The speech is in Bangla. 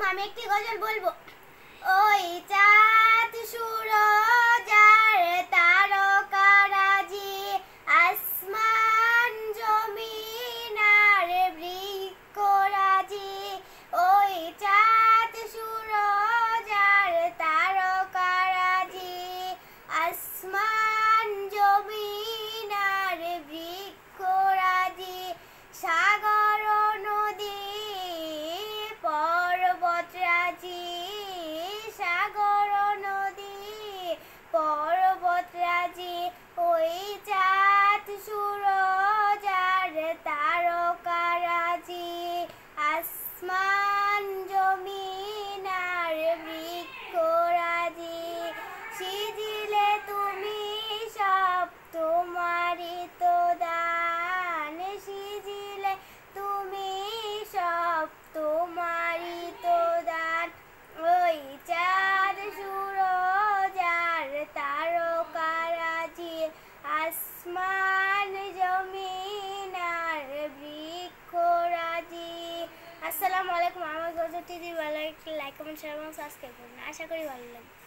আমি একটি গজল বলবো। ওই চাঁদ সূরজ আর তারকারাজি, আসমান জমিন আর বৃক্ষরাজি। ওই চাঁদ সূরজ আর তারকারাজি, আসমান জমিন আর বৃক্ষরাজি। সাগর নদী পর্বতরাজি, সাগর নদী পর্বতরাজি। ওই চাঁদ সূরজ আর তারকারাজি, আসমান জমিন আর বৃক্ষরাজি। সিজিলে তুমি সব তোমারই তো দান, সিজিলে তুমি সব তোমারই তো দান। ওই চাঁদ সূরজ আর তারকারাজি, আসমান জমিন আর বৃক্ষরাজি। আসসালামু আলাইকুম। আমার গজলটি যদি ভালো লাগে লাইক কমেন্ট শেয়ার এবং সাবস্ক্রাইব করুন। আশা করি ভালো লাগবে।